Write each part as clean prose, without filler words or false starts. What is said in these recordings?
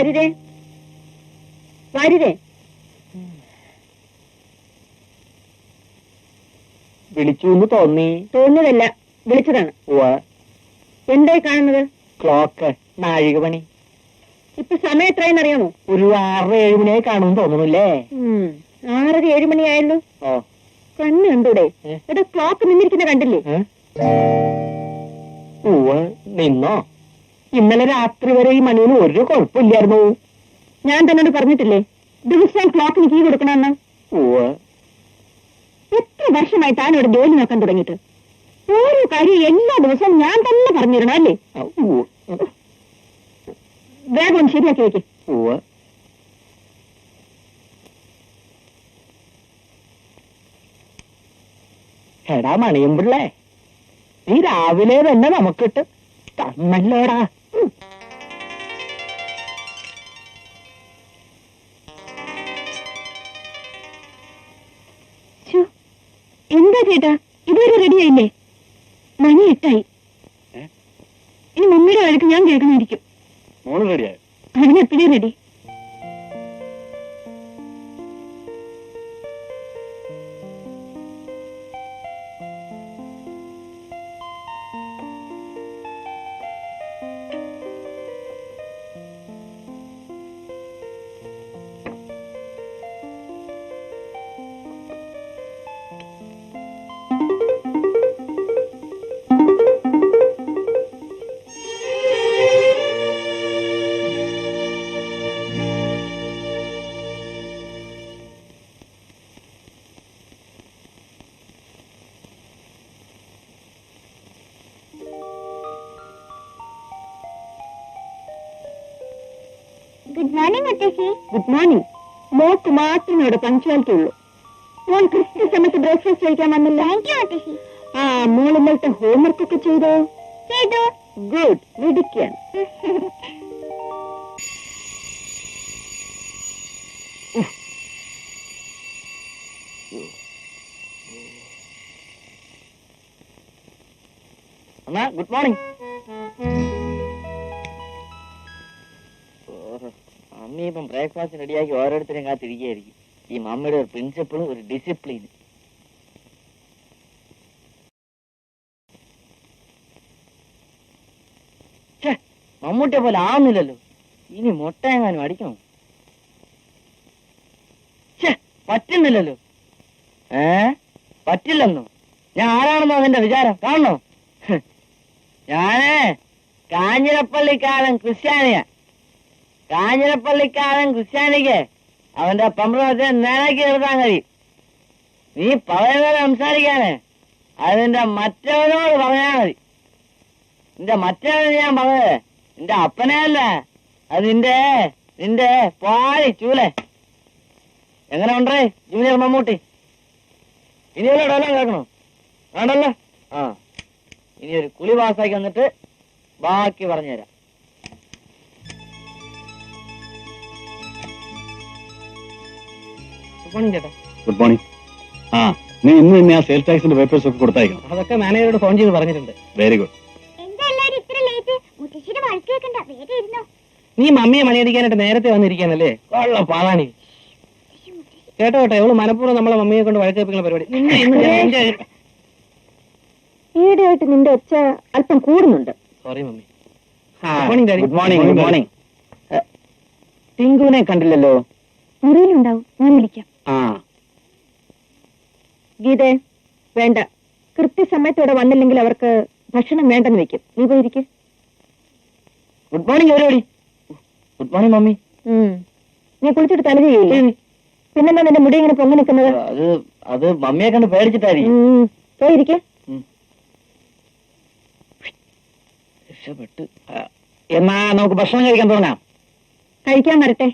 വാരിരേ വാരിരേ. വിളിച്ചു എന്ന് തോന്നി. തോന്നിയതല്ല, വിളിച്ചതാണ്. എന്തായി കാണുന്നത്? ക്ലോക്ക്, നാഴിക പണി. ഇപ്പൊ സമയം എത്രയെന്ന് അറിയാമോ? ഒരു 6-7 മണിയായി കാണുമെന്ന് തോന്നുന്നില്ലേ? 6-7 മണിയായല്ലോ. കണ്ണ് കണ്ടൂടെ? എടാ, ക്ലോക്ക് നിന്നിരിക്കുന്ന കണ്ടില്ലേ? നിന്നോ? ഇന്നലെ രാത്രി വരെ ഈ മണിന് ഒരു കുഴപ്പമില്ലായിരുന്നു. ഞാൻ തന്നോട് പറഞ്ഞിട്ടില്ലേ ദിവസം ക്ലോക്കിന് കീ കൊടുക്കണമെന്ന്? എത്ര വർഷമായി താനോട് ജോലി നോക്കാൻ തുടങ്ങിയിട്ട്? ഓരോ കാര്യം എല്ലാ ദിവസവും ഞാൻ തന്നെ പറഞ്ഞിരണം അല്ലേ? വേഗം ശരിയാക്കി വെക്ക്. എടാ മണിയുമ്പിള്ളേ, നീ രാവിലെ തന്നെ നമുക്കിട്ട് തന്നല്ലോടാ. എന്താ ചേട്ടാ, ഇതുവരെ റെഡിയായില്ലേ? മണി 8 ഇനി മമ്മിയുടെ വഴക്ക് ഞാൻ കേൾക്കണമായിരിക്കും. മോള് റെഡിയായി? അതിനെപ്പോഴേ റെഡി. ഗുഡ് മോർണിംഗ് മുത്തശ്ശി. Good morning. മോക്ക് മാത്രമേ ഇവിടെ പങ്ക്ച്വാലിറ്റി ഉള്ളൂ. മോൾ കൃത്യ സമയത്ത് ബ്രേക്ക്ഫാസ്റ്റ് കഴിക്കാൻ വന്നില്ല. മുത്തശ്ശി. ആ, മോൾ ഇന്നലത്തെ ഹോംവർക്ക് ഒക്കെ ചെയ്തോ? ചെയ്തു. ഗുഡ്, മിടുക്കിയാണ്. Good morning. മമ്മി ഇപ്പം ബ്രേക്ക്ഫാസ്റ്റ് റെഡിയാക്കി ഓരോരുത്തരെയും കാത്തിരിക്കുകയായിരിക്കും. ഈ മമ്മിയുടെ ഒരു പ്രിൻസിപ്പിളും ഒരു ഡിസിപ്ലിനും. മമ്മൂട്ടിയെ പോലെ ആവുന്നില്ലല്ലോ. ഇനി മുട്ട എങ്ങാനും അടിക്കണം. പറ്റുന്നില്ലല്ലോ. പറ്റില്ലെന്നോ? ഞാൻ ആരാണെന്നോ അതിന്റെ വിചാരം? കാണണോ? ഞാനേ കാഞ്ഞിരപ്പള്ളിക്കാരൻ ക്രിസ്ത്യാനിയാ. കാഞ്ഞിരപ്പള്ളിക്കാരൻ ക്രിസ്ത്യാനിക്ക് അവന്റെ പമ്പ്രത്തെ നിലയ്ക്ക് നിർത്താൻ കഴിയും. നീ പറയുന്നത് സംസാരിക്കാനേ അതിന്റെ മറ്റവനോട് പറഞ്ഞാൽ മതി. നിന്റെ മറ്റവന് ഞാൻ പറഞ്ഞത് നിന്റെ അപ്പനെ അല്ല, അത് നിന്റെ പാടി ചൂലെ. എങ്ങനെ ഉണ്ടേ ജൂനിയർ മമ്മൂട്ടി? ഇനിയുള്ള ഡയലോഗ് കേൾക്കണോ? വേണ്ടല്ലോ. ഇനി ഒരു കുളി പാസ്സാക്കി വന്നിട്ട് ബാക്കി പറഞ്ഞുതരാം. ഗുഡ് മോർണിംഗ് ചേട്ടാ. Good morning. നീ ഇന്ന് തന്നെ ആ സെയിൽസ് ടാക്സിന്റെ പേപ്പേഴ്സ് ഒക്കെ കൊടുത്തയക്കണം. അതൊക്കെ മാനേജറോട് ഫോൺ ചെയ്ത് പറഞ്ഞിട്ടുണ്ട്. Very good. നീ മമ്മിയെ മണിയടിക്കാനായിട്ട് നേരത്തെ വന്നിരിക്കാനല്ലേ? കൊള്ള പാളാണി. കേട്ടോ കേട്ടോ, ഇവള് മനഃപൂർവ്വം നമ്മളെ മമ്മിയെ കൊണ്ട് വഴക്കേൽപ്പിക്കുന്ന പരിപാടി. ഈയിടെയായിട്ട് നിന്റെ ഒച്ച അല്പം കൂടുന്നുണ്ട്. Sorry mummy. Good morning. Good morning. ടിങ്കുവിനെ കണ്ടില്ലല്ലോ. മുറിയിലുണ്ടാവും, ഞാൻ വിളിക്കാം. ഗീതേ, വേണ്ട. കൃത്യസമയത്തോടെ വന്നില്ലെങ്കിൽ അവർക്ക് ഭക്ഷണം വേണ്ടെന്ന് വെക്കും. നീ പോയിരിക്കും. ഗുഡ് മോർണിംഗ് പരിപാടി. Good morning mummy. നീ കുളിച്ചിട്ട് തല ചെയ്യില്ലേ? പിന്നെന്താ നിന്റെ മുടി ഇങ്ങനെ പൊങ്ങി നിൽക്കുന്നത്? അത് മമ്മിയെ കണ്ട് പേടിച്ചിട്ടായിരിക്കും. പോയിരിക്കെ. എന്നാ നമുക്ക് ഭക്ഷണം കഴിക്കാൻ തുടങ്ങാം. കഴിക്കാൻ വരട്ടെ.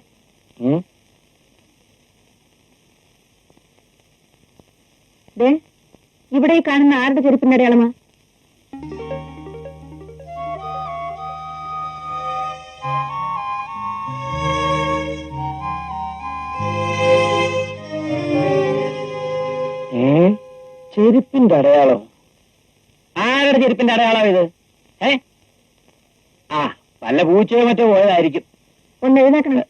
ഇവിടെ ഈ കാണുന്ന ആരുടെ ചെരുപ്പിന്റെ അടയാളമാ? ചെരുപ്പിന്റെ അടയാളം? ആരുടെ ചെരുപ്പിന്റെ അടയാളം ഇത്? വല്ല പൂച്ചയോ മറ്റോ പോയതായിരിക്കും. ഒന്ന് എഴുന്നേക്കണം.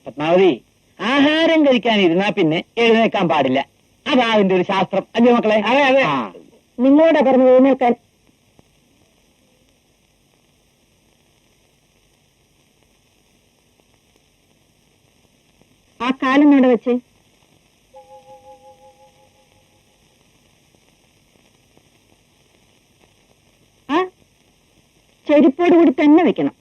പത്മാവതി, ആഹാരം കഴിക്കാൻ ഇരുന്നാ പിന്നെ എഴുന്നേക്കാൻ പാടില്ല. അതാ അതിന്റെ ഒരു ശാസ്ത്രം. അല്ലേ മക്കളെ? അതെ അതെ. നിങ്ങളോടാ പറഞ്ഞു എഴുന്നേൽക്കാൻ. ആ കാലം അവിടെ വെച്ച്. ആ ചെരുപ്പോട് കൂടി തന്നെ വെക്കണം.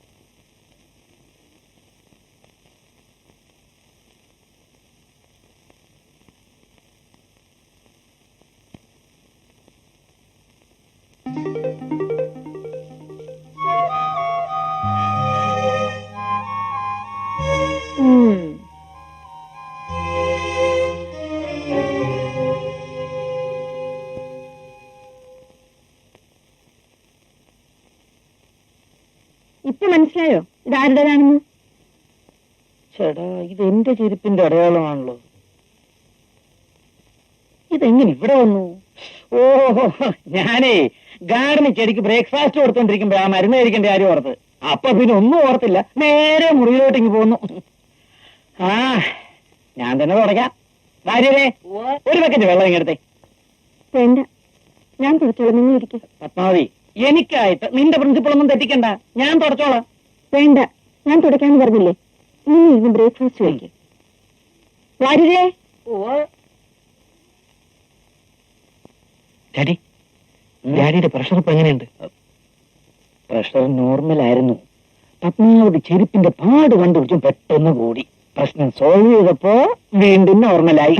ഇപ്പൊ മനസ്സിലായോ ഇതാരുടേതാണെന്ന്? ചേട്ടാ, ഇത് എന്റെ ചെരുപ്പിന്റെ അടയാളമാണല്ലോ. ഇതെങ്ങനെ ഇവിടെ വന്നു? ഓഹോ, ഞാനേ ഗാർഡന് ചെടിക്ക് ബ്രേക്ക്ഫാസ്റ്റ് കൊടുത്തോണ്ടിരിക്കുമ്പോ ആ മരുന്ന് കഴിക്കേണ്ട കാര്യം ഓർത്ത്. അപ്പൊ പിന്നെ ഒന്നും ഓർത്തില്ല, നേരെ മുറിയിലോട്ടിങ്ങ് പോന്നു. ആ, ഞാൻ തന്നെ തുടങ്ങാം. ഭാര്യരെ, ഒരു ബക്കറ്റ് വെള്ളം ഇങ്ങടുത്തെ. വേണ്ട, ഞാൻ തുടച്ചോളാം, നിങ്ങൾ ഇരിക്കും. പത്മാവതി, എനിക്കായിട്ട് നിന്റെ പ്രിൻസിപ്പൾ ഒന്നും തെറ്റിക്കണ്ട, ഞാൻ തുടച്ചോളാം. വേണ്ട, ഞാൻ തുടക്കാന്ന് പറഞ്ഞില്ലേ. നിങ്ങൾ ഇന്ന് ബ്രേക്ക്ഫാസ്റ്റ് കഴിക്കും. വാര്യരേ. ഡാഡി, ഡാഡിയുടെ പ്രഷർ ഇപ്പൊ എങ്ങനെയുണ്ട്? പ്രഷർ നോർമൽ ആയിരുന്നു. പത്മാവതി ചെരുപ്പിന്റെ പാട് കണ്ടുപിടിച്ചും പെട്ടെന്ന് കൂടി. പ്രശ്നം സോൾവ് ചെയ്തപ്പോ വീണ്ടും നോർമലായി.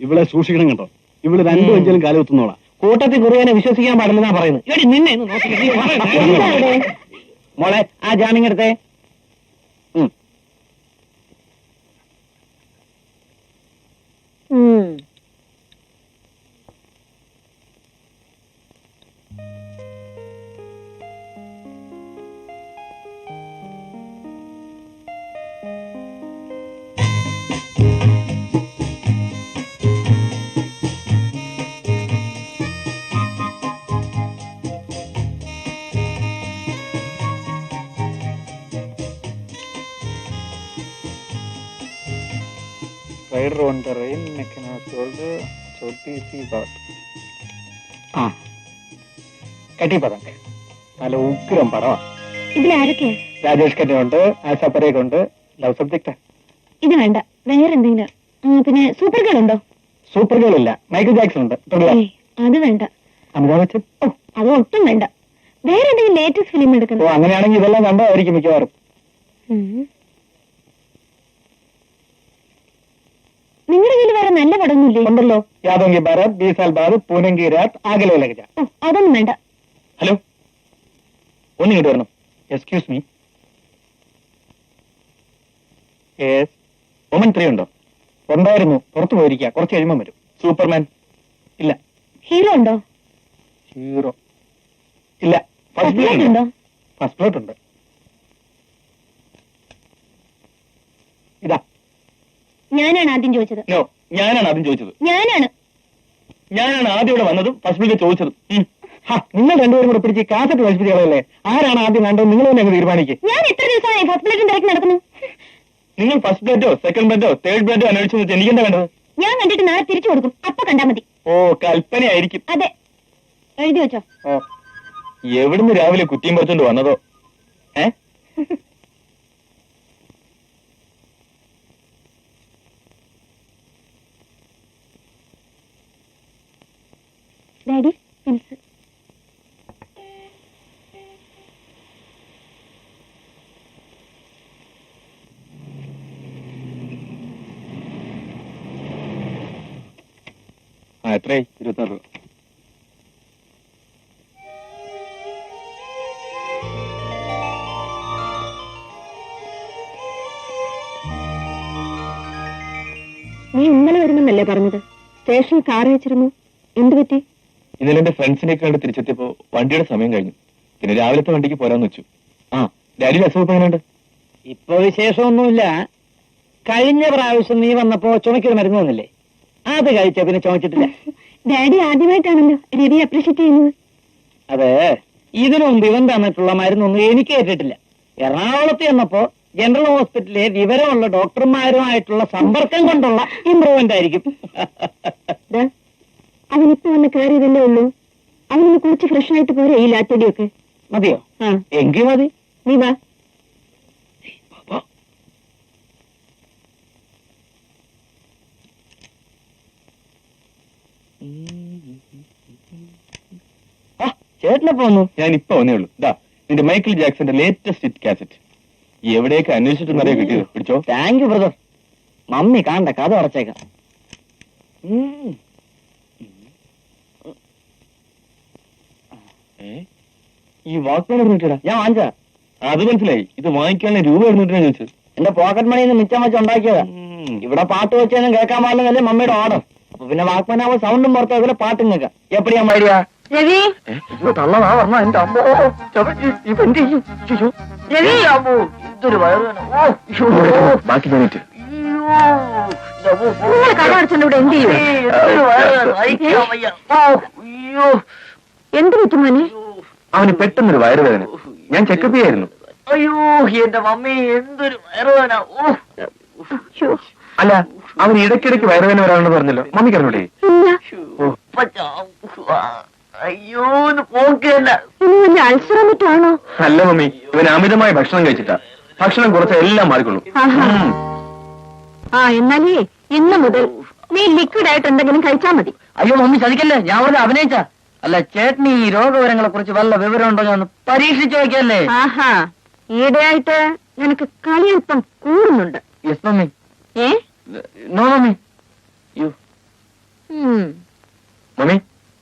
ഇവിടെ സൂക്ഷിക്കണം കേട്ടോ. ഇവിടെ രണ്ടു അഞ്ചലും കാലം എത്തുന്നോളാം. കൂട്ടത്തിൽ കുറിയാനെ വിശ്വസിക്കാൻ പാടില്ലെന്നാ പറയുന്നത്. എടി നിന്നെ മോളെ, ആ ജാമ്യം എടുത്തേ. Rider on the rain, Mekana sold Choti C bought. ആ, കട്ടി പതങ്ക് നല്ല ഉഗ്രം പടവാ. ഇതിലാരൊക്കെയാ? രാജേഷ് കന്നുണ്ട്, ആശാ പരേഖ് ഉണ്ട്, ലവ് സബ്ജക്റ്റ്. ഇത് വേണ്ട, വേറെ എന്തെങ്കിലും. പിന്നെ സൂപ്പർ ഗേൾ ഉണ്ടോ? സൂപ്പർ ഗേൾ ഇല്ല, മൈക്കിൾ ജാക്സൺ ഉണ്ട്. അത് വേണ്ട. അമിതാഭ് ബച്ചൻ? ഓ, അത് ഒട്ടും വേണ്ട. വേറെ എന്തെങ്കിലും ലേറ്റസ്റ്റ് ഫിലിം എടുക്കണം. ഓ, അങ്ങനെയാണെങ്കിൽ ഇതെല്ലാം കണ്ടായിരിക്കും മിക്കവാറും. നിങ്ങളുടെ കയ്യിൽ വേറെ നല്ല പടമൊന്നുമില്ലേ? ഉണ്ടല്ലോ, യാദോങ്കി ഭാരത്, ബീസാൽ ബാദ്, പൂനങ്കി രാത്, ആഗലെ ലഗജ. അതൊന്നും വേണ്ട. ഹലോ, ഒന്നിങ്ങോട്ട് വരണം. Excuse me. ഒമൻ 3 ഉണ്ടോ? ഉണ്ടായിരുന്നു, പുറത്തു പോയിരിക്കുക, കുറച്ച് കഴിയുമ്പോൾ വരും. സൂപ്പർമാൻ ഇല്ല. ഹീറോ ഉണ്ടോ? ഹീറോ ഇല്ല. ഫസ്റ്റ് ഉണ്ടോ? ബ്ലോട്ട് ഫസ്റ്റ് ബ്ലോട്ട് ഉണ്ട്. ഇതാ. ഞാനാണ് ആദ്യം ചോദിച്ചത്. നോ, ഞാനാണ് ആദ്യം ചോദിച്ചത്. ഞാനാണ് ആദ്യം ഇവിടെ വന്നതും ഫസ്റ്റ് ബ്ലോട്ട് ചോദിച്ചതും. നിങ്ങൾ രണ്ടുപേരും കൂടെ പിടിച്ച് കാസറ്റ് വലിപ്പിച്ചുകളല്ലേ? ആരാണ് ആദ്യം കണ്ടത് നിങ്ങൾ തന്നെ അങ്ങ് തീരുമാനിക്കും. ഞാൻ എത്ര ദിവസമായി ഫസ്റ്റ് പ്ലേറ്റും തിരക്കി നടക്കുന്നു. നിങ്ങൾ ഫസ്റ്റ് ബ്ലോറ്റോ സെക്കൻഡ് ബ്ലോറ്റോ തേർഡ് ബ്ലോറ്റോ അന്വേഷിച്ചു വെച്ചാൽ എനിക്കെന്താ വേണ്ടത്? ഞാൻ കണ്ടിട്ട് നാളെ തിരിച്ചു കൊടുക്കും, അപ്പൊ കണ്ടാ മതി. ഓ, കൽപ്പനയായിരിക്കും. അതെ, എഴുതി വെച്ചോ. ഓ, എവിടുന്ന് രാവിലെ കുറ്റിയും പറിച്ചോണ്ട് വന്നതോ? Daddy, pencil. എത്രയായി? 26 രൂപ. നീ ഇന്നലെ വരുമെന്നല്ലേ പറഞ്ഞത്? സ്റ്റേഷനിൽ കാർ വെച്ചിരുന്നു, എന്ത് പറ്റി? ഇന്നലെ എന്റെ ഫ്രണ്ട്സിനെ കണ്ട് തിരിച്ചെത്തിയപ്പോ വണ്ടിയുടെ സമയം കഴിഞ്ഞു. പിന്നെ രാവിലത്തെ വണ്ടിക്ക് പോരാന്ന് വെച്ചു. ആ, ഡാഡിയുടെ അസുഖം എങ്ങനെയുണ്ട്? ഇപ്പൊ വിശേഷമൊന്നുമില്ല. കഴിഞ്ഞ പ്രാവശ്യം നീ വന്നപ്പോ ചുമക്കൊരു മരുന്ന് തന്നില്ലേ, അത് കഴിച്ച പിന്നെ ചുമച്ചിട്ടില്ല. ഡാഡി ആദ്യമായിട്ടാണല്ലോ രവി അപ്രീഷിയേറ്റ് ചെയ്യുന്നത്. അതെ, ഇതിനു മുമ്പ് ഇവൻ തന്നിട്ടുള്ള മരുന്നൊന്നും എനിക്ക് കേട്ടിട്ടില്ല. എറണാകുളത്ത് ചെന്നപ്പോ ജനറൽ ഹോസ്പിറ്റലിലെ വിവരമുള്ള ഡോക്ടർമാരുമായിട്ടുള്ള സമ്പർക്കം കൊണ്ടുള്ള ഇംപ്രൂവ്മെന്റ് ആയിരിക്കും. അവനിപ്പോ വന്ന് കയറിയതല്ലേ ഉള്ളൂ. അവനൊന്ന് കുറിച്ച് ഫ്രഷ് ആയിട്ട് പോരെ ഈ ലാറ്റടിയൊക്കെ. മതിയോ? ആ, എങ്കിൽ മതി. നീ വാ. ചേട്ടനെപ്പോ വന്നു? ഞാൻ ഇപ്പൊ വന്നേ ഉള്ളൂ. ഇതാ നിന്റെ മൈക്കിൾ ജാക്സന്റെ ലേറ്റസ്റ്റ് ഹിറ്റ് കാസറ്റ്. എവിടെയൊക്കെ അന്വേഷിച്ചിട്ട് നിറയെ കിട്ടിയത്. പിടിച്ചോ. Thank you brother. മമ്മി കാണണ്ട, കഥ അടച്ചേക്കാം. ഈ വാക്ക്മാൻ പറഞ്ഞിട്ടാ ഞാൻ വാങ്ങിച്ചാ. അത് മനസ്സിലായി. ഇത് വാങ്ങിക്കാനുള്ള രൂപ എഴുന്നിട്ടാ ചോദിച്ചത്. എന്റെ പോക്കറ്റ് മണിയിൽ നിന്ന് മിച്ചം വെച്ച് ഉണ്ടാക്കിയതാ. ഇവിടെ പാട്ട് വെച്ചൊന്നും കേൾക്കാൻ പാടില്ലെന്നല്ലേ മമ്മിയുടെ ഓർഡർ. അപ്പൊ പിന്നെ വാക്ക്മാനാവുമ്പോ സൗണ്ടും പുറത്തേക്കില്ല, പാട്ടും കേൾക്കാം. എപ്പടിയാ മരിയാ? രവി, തള്ളതാ പറഞ്ഞ എന്റെ അമ്മോ. രവി, എന്തൊരു വയറുവേന. ബാക്കി പറഞ്ഞിട്ട് നിങ്ങൾ കട അടച്ചോണ്ട് ഇവിടെ എന്ത് ചെയ്യും? എന്ത് പറ്റും മോനെ? അവന് പെട്ടെന്നൊരു വയറുവേദന. ഞാൻ ചെക്കപ്പ് ചെയ്യായിരുന്നു. അയ്യോ എന്റെ മമ്മി, എന്തൊരു വയറുവേന. അല്ല, അവൻ ഇടയ്ക്കിടയ്ക്ക് വയറുവേദന വരാണെന്ന് പറഞ്ഞല്ലോ. മമ്മിക്ക് അറിഞ്ഞൂടെ? അയ്യോ പോക്കല്ല. ഇനി വല്ല അൾസർ മറ്റാണോ? അല്ല മമ്മി, ഇവൻ അമിതമായ ഭക്ഷണം കഴിച്ചിട്ടാ. ഭക്ഷണം കുറച്ച് എല്ലാം മാറിക്കൊള്ളും. ആ, എന്നാലേ ഇന്ന് മുതൽ നീ ലിക്വിഡ് ആയിട്ട് എന്തെങ്കിലും കഴിച്ചാ മതി. അയ്യോ മമ്മി ചതിക്കല്ലേ, ഞാൻ വെറുതെ അഭിനയിച്ച. അല്ല ചേട്ടന് ഈ രോഗവിവരങ്ങളെ കുറിച്ച് വല്ല വിവരം ഉണ്ടോ എന്ന് പരീക്ഷിച്ചു നോക്കിയല്ലേ. ആഹാ, ഈടെയായിട്ട് നിനക്ക് കളി അല്പം കൂടുന്നുണ്ട്. Yes mummy. ഏ? No mummy. മമ്മി,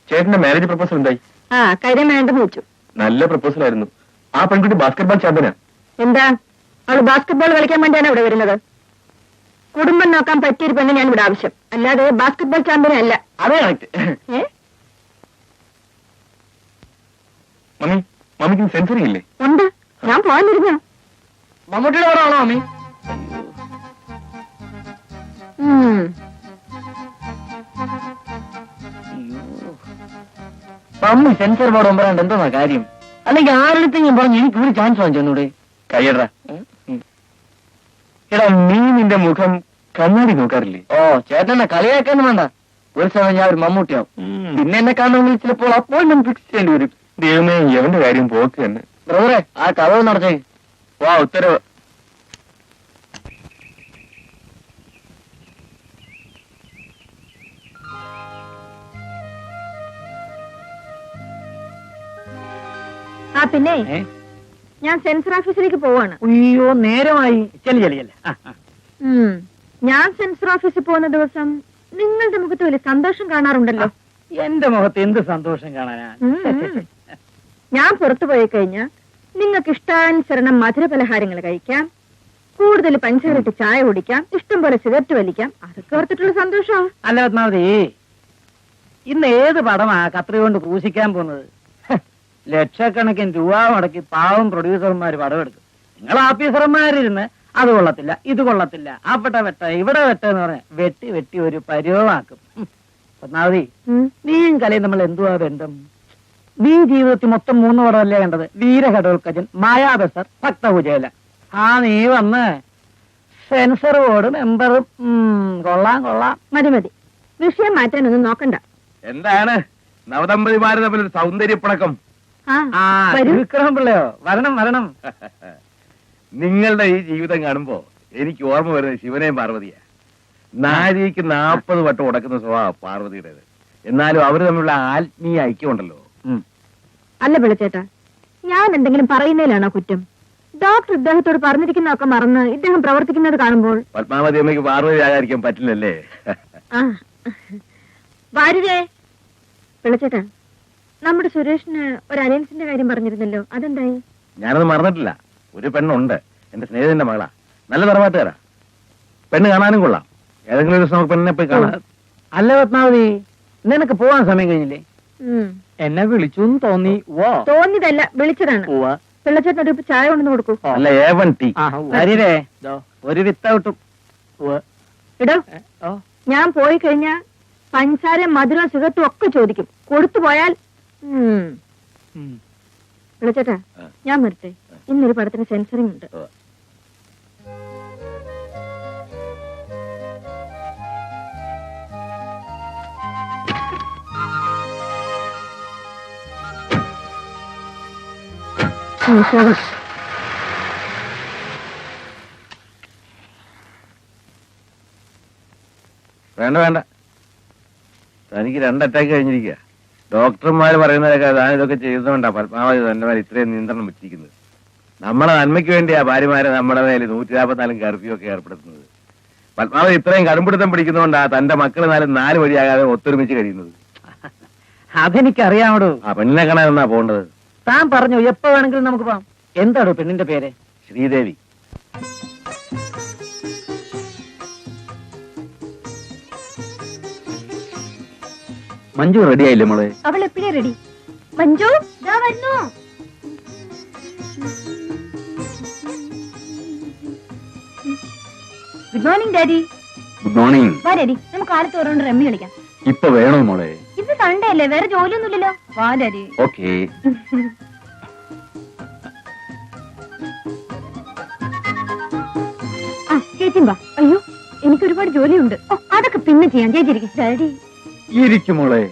ചേട്ടന്റെ മാരേജ് പ്രപ്പോസൽ എന്തായി? ആ, കാര്യം വേണ്ടെന്ന് വെച്ചു. നല്ല പ്രപ്പോസൽ ആയിരുന്നു. ആ പെൺകുട്ടി ബാസ്കറ്റ്ബോൾ ചാമ്പ്യനാ. എന്താ, അവള് ബാസ്കറ്റ്ബോൾ കളിക്കാൻ വേണ്ടിയാണ് ഇവിടെ വരുന്നത്. കുടുംബം നോക്കാൻ പറ്റിയൊരു പെണ്ണ് ഞാൻ ഇവിടെ ആവശ്യം, അല്ലാതെ ബാസ്കറ്റ്ബോൾ ചാമ്പ്യൻ അല്ല. അതെ കറക്റ്റ്. ഏ? മമ്മി, മമ്മിക്ക് സെൻസറി ഇല്ലേ? ഉണ്ട്, ഞാൻ പോകാനിരുന്നു. മമ്മൂട്ടിയുടെ പടമാണോ മമ്മി? മമ്മി സെൻസർ ബോർഡ് ഒമ്പതാണ്ട് എന്തോന്നാ കാര്യം? അല്ലെങ്കിൽ ആരുടെയും പറഞ്ഞു എനിക്ക് ഒരു ചാൻസ് വാങ്ങിച്ചൂടെ? കയ്യടാ. എടാ, നീ നിന്റെ മുഖം കണ്ണാടി നോക്കാറില്ലേ? ഓ ചേട്ടനെ കളിയാക്കാനും വേണ്ട. ഒരു സമയം ഞാൻ ഒരു മമ്മൂട്ടിയാവും. പിന്നെ എന്നെ കാണുമെങ്കിൽ ചിലപ്പോൾ അപ്പോയിന്റ്മെന്റ് ഫിക്സ് ചെയ്യേണ്ടി വരും. ദൈവമേ, എവന്റെ കാര്യം പോക്ക് തന്നെ. ബ്രദറെ, ആ കഥ നടച്ചേ. വാ, ഉത്തരവ്. ആ, പിന്നെ ഞാൻ സെൻസർ ഓഫീസിലേക്ക് പോവാണ്. അയ്യോ നേരമായി. ചെല്ലി ചെല്ലി ചെല്ലി. ഞാൻ സെൻസർ ഓഫീസിൽ പോകുന്ന ദിവസം നിങ്ങളുടെ മുഖത്ത് വലിയ സന്തോഷം കാണാറുണ്ടല്ലോ. എന്റെ മുഖത്ത് എന്ത് സന്തോഷം കാണാനാ? ഞാൻ പുറത്തു പോയി കഴിഞ്ഞാൽ നിങ്ങൾക്ക് ഇഷ്ടാനുസരണം മധുര പലഹാരങ്ങൾ കഴിക്കാം, കൂടുതൽ പഞ്ചസാരയിട്ട് ചായ കുടിക്കാം, ഇഷ്ടം പോലെ സിഗരറ്റ് വലിക്കാം. അതൊക്കെ ഓർത്തിട്ടുള്ള സന്തോഷമാണ്. അല്ല പത്മാവതി, ഇന്ന് ഏത് പടമാ കത്രി കൊണ്ട് ക്രൂശിക്കാൻ പോകുന്നത്? ലക്ഷക്കണക്കിന് രൂപ മുടക്കി പാവം പ്രൊഡ്യൂസർമാര് പടമെടുക്കും. നിങ്ങൾ ഓഫീസർമാരിരുന്ന് അത് കൊള്ളത്തില്ല, ഇത് കൊള്ളത്തില്ല, അവിടെ വെട്ട ഇവിടെ വെട്ട എന്ന് പറഞ്ഞ വെട്ടി വെട്ടി ഒരു പരിവമാക്കും. പത്മാവതി, നീയും കലയും നമ്മൾ എന്തുവാ ബന്ധം? നീ ജീവിതത്തിൽ മൊത്തം 3 പടമല്ലേ കണ്ടത്? വീരഘടോൽക്കജൻ, മായാബസർ, ഭക്തപൂജയില. ആ നീ വന്ന് സെൻസർ ബോർഡ് മെമ്പറും. കൊള്ളാം കൊള്ളാം. മതി മതി, വിഷയം മാറ്റാനൊന്നും നോക്കണ്ട. എന്താണ് നവദമ്പതിമാര് തമ്മിൽ ഒരു സൗന്ദര്യപ്പണക്കം? ആ, വരൂ. വിക്രമം പിള്ളയോ, വരണം വരണം. നിങ്ങളുടെ ഈ ജീവിതം കാണുമ്പോ എനിക്ക് ഓർമ്മ വരുന്നത് ശിവനെയും പാർവതിയാ. നാരിക്ക് 40 വട്ടം ഉടക്കുന്ന സ്വഭാവ പാർവതിയുടേത്. എന്നാലും അവര് തമ്മിലുള്ള ആത്മീയ ഐക്യമുണ്ടല്ലോ. അല്ല പിള്ളച്ചേട്ടാ, ഞാൻ എന്തെങ്കിലും പറയുന്നതിലാണോ കുറ്റം? ഡോക്ടർ ഇദ്ദേഹത്തോട് പറഞ്ഞിരിക്കുന്നതൊക്കെ മറന്ന് ഇദ്ദേഹം പ്രവർത്തിക്കുന്നത് കാണുമ്പോൾ പത്മാവതി അമ്മയ്ക്ക് പാർവതി ആകാതിരിക്കാൻ പറ്റില്ലല്ലേ? വാരുതേ. പിള്ളച്ചേട്ടാ, നമ്മുടെ സുരേഷിന് ഒരു അലയൻസിന്റെ കാര്യം പറഞ്ഞിരുന്നല്ലോ, അതെന്തായി? ഞാനത് മറന്നിട്ടില്ല. ഒരു പെണ്ണുണ്ട്, എന്റെ സ്നേഹിതന്റെ മകളാ. നല്ല തറവാട്ടുകാരാ. പെണ്ണ് കാണാനും കൊള്ളാം. ഏതെങ്കിലും ഒരു ദിവസം നമുക്ക് പെണ്ണിനെ പോയി കാണാം. അല്ല പത്മാവതി, നിനക്ക് പോവാൻ സമയം കഴിഞ്ഞില്ലേ? എന്നെ വിളിച്ചു തോന്നി. തോന്നിയതല്ല, വിളിച്ചതാണ്. പിള്ളച്ചേട്ടൻ ഒരു ചായ കൊണ്ടു കൊടുക്കൂ. അല്ല, A1 ടീ. ഒരു വിത്തൗട്ടും ഇടോ. ഞാൻ പോയി കഴിഞ്ഞാ പഞ്ചസാര, മധുരം, സിഗരറ്റും ഒക്കെ ചോദിക്കും. കൊടുത്തു പോയാൽ വിളിച്ചേട്ടാ, ഞാൻ വരട്ടെ. ഇന്നൊരു പടത്തിന് സെൻസറിങ് ഉണ്ട്. വേണ്ട വേണ്ട, തനിക്ക് 2 അറ്റാക്ക് കഴിഞ്ഞിരിക്കുക. ഡോക്ടർമാർ പറയുന്നതൊക്കെ താൻ ഇതൊക്കെ ചെയ്യുന്നതുകൊണ്ടാ പത്മാവതി തന്റെ മേലെ ഇത്രയും നിയന്ത്രണം വെച്ചിരിക്കുന്നത്. നമ്മളെ നന്മയ്ക്ക് വേണ്ടിയാ ഭാര്യമാരെ നമ്മുടെ മേലെ 144 കർഫ്യൂ ഒക്കെ ഏർപ്പെടുത്തുന്നത്. പത്മാവതി ഇത്രയും കടുംപിടുത്തം പിടിക്കുന്നതുകൊണ്ടാ തന്റെ മക്കൾ 4 വഴിയാകാതെ ഒത്തൊരുമിച്ച് കഴിയുന്നത്. അതെനിക്കറിയാമോ. ആ പെണ്ണിനെ കാണാൻ എന്നാ പോകേണ്ടത്? താൻ പറഞ്ഞു എപ്പോ വേണമെങ്കിലും നമുക്ക് പോവാം. എന്താണോ പെണ്ണിന്റെ പേര്? ശ്രീദേവി. മഞ്ജു റെഡി ആയില്ലേ മോളെ? അവൾ എപ്പോഴേ റെഡി. മഞ്ജു വരുന്നു. Good morning daddy. Good morning. വാ ഡാഡി, നമുക്ക് കാലത്ത് ഓരോണ്ട് റമ്മി കളിക്കാം. ഇപ്പൊ വേണോ മോളെ? ഇത് സൺഡേ അല്ലേ, വേറെ ജോലിയൊന്നുമില്ലല്ലോ. വാ ഡാഡി. ഓക്കേ. ആ ചേച്ചി വാ. അയ്യോ, എനിക്ക് ഒരുപാട് ജോലിയുണ്ട്. ഓ, അതൊക്കെ പിന്നെ ചെയ്യാം. ചേച്ചി ഇരിക്കും. ഡാഡി ഇരിക്കും മോളെ.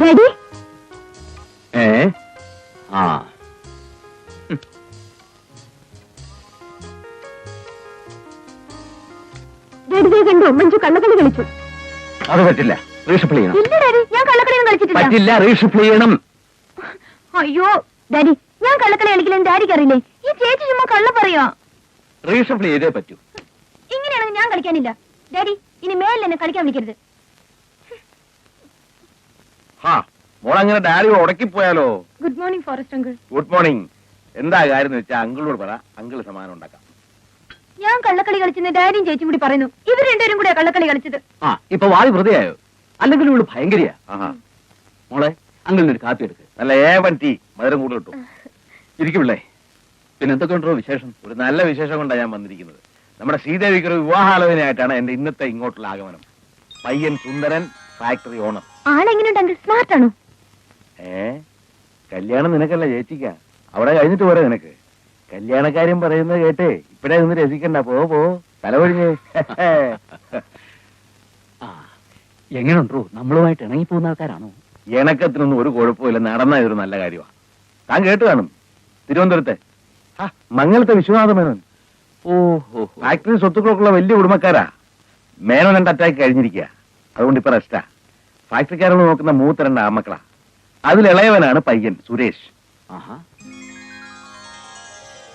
ഡാഡി ആ ഡാഡി കണ്ടോ, മഞ്ജു കള്ളക്കളി കളിച്ചു. അത് പറ്റില്ല, റീഷഫിൾ ചെയ്യണം. ഇല്ല ഡാഡി, ഞാൻ കള്ളക്കളിയൊന്നും കളിച്ചിട്ടില്ല. പറ്റില്ല, റീഷഫിൾ ചെയ്യണം. അയ്യോ ഡാഡി, ഞാൻ കള്ളക്കളി കളിക്കില്ലെന്ന് ഡാഡിക്ക് അറിയില്ലേ? ഈ ചേച്ചി ചുമ്മാ കള്ള പറയാ. റീഷഫിൾ ചെയ്തേ പറ്റൂ. ഇങ്ങനെയാണെങ്കിൽ ഞാൻ കളിക്കാനില്ല. ഡാഡി, ഇനി മേലിൽ എന്നെ കളിക്കാൻ വിളിക്കരുത്. ഹാ, മോളങ്ങനെ ഡാഡി ഉടക്കിപ്പോയാലോ? Good morning forest uncle. Good morning. എന്താ കാര്യം എന്ന് വെച്ചാൽ അങ്കിളോട് പറ, അങ്കിള് സമാനം ഉണ്ടാക്കാം. ഞാൻ കള്ളക്കളി കളിച്ചെന്ന് ഡാഡിയും ചേച്ചിയും കൂടി പറയുന്നു. ഇവർ രണ്ടുപേരും കൂടിയാ കള്ളക്കളി കളിച്ചത്. ആ ഇപ്പൊ വാതി വെറുതെയായോ? അല്ലെങ്കിൽ ഇവള് ഭയങ്കരിയാ. ആഹാ, മോളെ അങ്കിളിനൊരു കാപ്പി എടുക്ക്. നല്ല A1 ടീ, മധുരം കൂടുതൽ കിട്ടും. ഇരിക്കുള്ളേ. പിന്നെ എന്തൊക്കെ ഉണ്ടോ വിശേഷം? ഒരു നല്ല വിശേഷം കൊണ്ടാണ് ഞാൻ വന്നിരിക്കുന്നത്. നമ്മുടെ ശ്രീദേവിക്ക് ഒരു വിവാഹാലോചനയായിട്ടാണ് എന്റെ ഇന്നത്തെ ഇങ്ങോട്ടുള്ള ആഗമനം. പയ്യൻ സുന്ദരൻ, ഫാക്ടറി ഓണർ. ആളെങ്ങനെയുണ്ട് അങ്കിൾ? സ്മാർട്ട് ആണോ? കല്യാണം നിനക്കല്ല ചേച്ചിക്ക, അവിടെ കഴിഞ്ഞിട്ട് പോരെ നിനക്ക്. കല്യാണക്കാര്യം പറയുന്നത് കേട്ടേ ഇപ്പഴേ നിന്ന് രസിക്കണ്ട. പോ തലവഴിഞ്ഞ്. എങ്ങനെയുണ്ടോ? നമ്മളുമായിട്ട് ഇണങ്ങി പോകുന്ന ആൾക്കാരാണോ? ഇണക്കത്തിനൊന്നും ഒരു കുഴപ്പമില്ല. നടന്ന ഇതൊരു നല്ല കാര്യമാണ്. താൻ കേട്ട് കാണും, തിരുവനന്തപുരത്തെ മംഗലത്തെ വിശ്വനാഥ മേനോൻ. ഓഹോ, ഫാക്ടറി സ്വത്തുക്കളൊക്കെയുള്ള വലിയ കുടുംബക്കാരാ. മേനോൻ 2 അറ്റാക്ക് കഴിഞ്ഞിരിക്കുക, അതുകൊണ്ട് ഇപ്പൊ റെസ്റ്റാ. ഫാക്ടറിക്കാരോട് നോക്കുന്ന മൂത്ത 2 ആമക്കളാ. അതിലിളയവനാണ് പയ്യൻ സുരേഷ്. ആഹാ.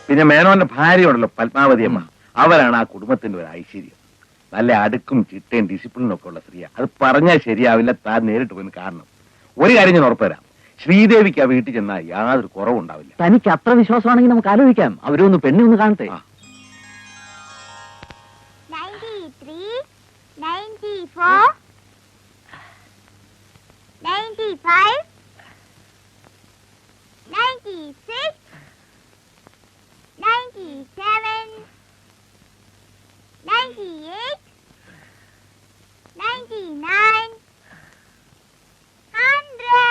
പിന്നെ മേനോന്റെ ഭാര്യയോടല്ലോ പത്മാവതി അമ്മ, അവരാണ് ആ കുടുംബത്തിന്റെ ഒരു ഐശ്വര്യം. നല്ല അടുക്കും ചിട്ടയും ഡിസിപ്ലിനും ഒക്കെ ഉള്ള സ്ത്രീയാ. അത് പറഞ്ഞാൽ ശരിയാവില്ല, താൻ നേരിട്ട് പോയി കാണണം. ഒരു കാര്യം ഞാൻ ഉറപ്പുതരാം, ശ്രീദേവിക്ക് ആ വീട്ടിൽ ചെന്നാൽ യാതൊരു കുറവുണ്ടാവില്ല. തനിക്ക് അത്ര വിശ്വാസമാണെങ്കിൽ നമുക്ക് ആലോചിക്കാം. അവരൊന്ന് പെണ്ണി ഒന്ന് കാണട്ടെ. 93, 94, 95, 96, 97, 98, 99, 100.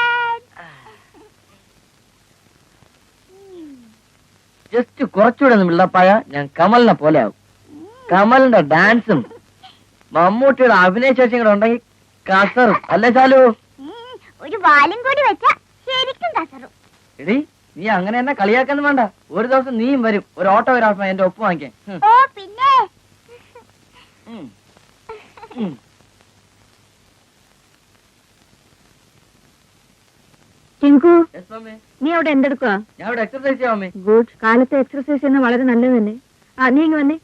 ജസ്റ്റ് കുറച്ചുകൂടെ ഒന്ന് വിള്ളപ്പായ ഞാൻ കമലിനെ പോലെ ആവും. കമലിന്റെ ഡാൻസും മമ്മൂട്ടിയുടെ അഭിനയ ശേഷിയും കൂടെ ഉണ്ടെങ്കിൽ കസറും. അല്ലേ ചാലു? ഒരു വാലും കൂടി വെച്ചാ ശരിക്കും കസറും. എടി, നീ അങ്ങനെ തന്നെ കളിയാക്കൊന്നും വേണ്ട. ഒരു ദിവസം നീയും വരും ഒരു ഓട്ടോഗ്രാഫ് എന്റെ ഒപ്പ് വാങ്ങിക്കാൻ. ഓ പിന്നെ ടിങ്കു, നീ അവിടെ എന്തെടുക്കുക? ഞാൻ ഇവിടെ എക്സർസൈസ് ചെയ്യാം മമ്മി. ഗുഡ്. കാലത്തെ എക്സർസൈസ് ചെയ്യുന്നത് വളരെ നല്ലത് തന്നെ. ആ, നീ ഇങ്ങ് വന്നേ.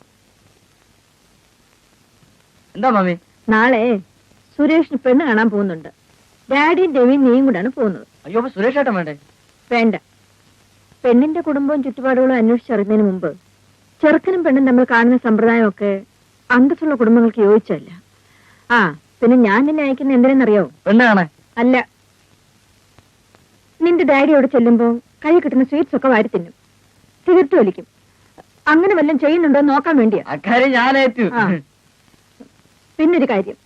എന്താ മമ്മി? നാളെ സുരേഷിന് പെണ്ണ് കാണാൻ പോകുന്നുണ്ട്. ഡാഡിയും രവിയും നീയും കൂടാണ് പോകുന്നത്. അയ്യോ, അപ്പൊ സുരേഷ് ഏട്ടൻ വേണ്ടേ? വേണ്ട. പെണ്ണിന്റെ കുടുംബവും ചുറ്റുപാടുകളും അന്വേഷിച്ചറിയുന്നതിന് മുമ്പ് ചെറുക്കനും പെണ്ണും തമ്മിൽ കാണുന്ന സമ്പ്രദായമൊക്കെ അന്തസ്സുള്ള കുടുംബങ്ങൾക്ക് യോജിച്ചല്ല. ആ, പിന്നെ ഞാൻ നിന്നെ അയക്കുന്ന എന്തിനെന്നറിയോ? പെണ്ണ് കാണാൻ അല്ല, നിന്റെ ഡാഡിയോട് ചെല്ലുമ്പോ കൈ കിട്ടുന്ന സ്വീറ്റ്സ് ഒക്കെ വാരി തിന്നും, സിഗരറ്റ് വലിക്കും. അങ്ങനെ വല്ലതും ചെയ്യുന്നുണ്ടോ നോക്കാൻ വേണ്ടിയാ. അക്കാര്യം ഞാനേറ്റു. ആ. പിന്നൊരു കാര്യം,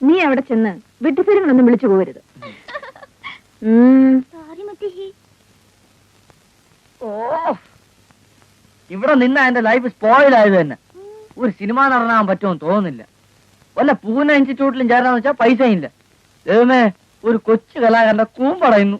നീ അവിടെ ചെന്ന് വിഡ്ഢിത്തരങ്ങളൊന്നും വിളിച്ചു പോകരുത്. ഓ, ഇവിടെ നിന്ന എന്റെ ലൈഫ് സ്പോയിൽ ആയത് തന്നെ. ഒരു സിനിമ നടനാൻ പറ്റുമെന്ന് തോന്നുന്നില്ല. വല്ല പൂനെ ഇൻസ്റ്റിറ്റ്യൂട്ടിലും ചേരാന്ന് വെച്ചാൽ പൈസ ഇല്ല. ദൈവമേ, ഒരു കൊച്ചു കലാകാരന്റെ കൂമ്പടയുന്നു.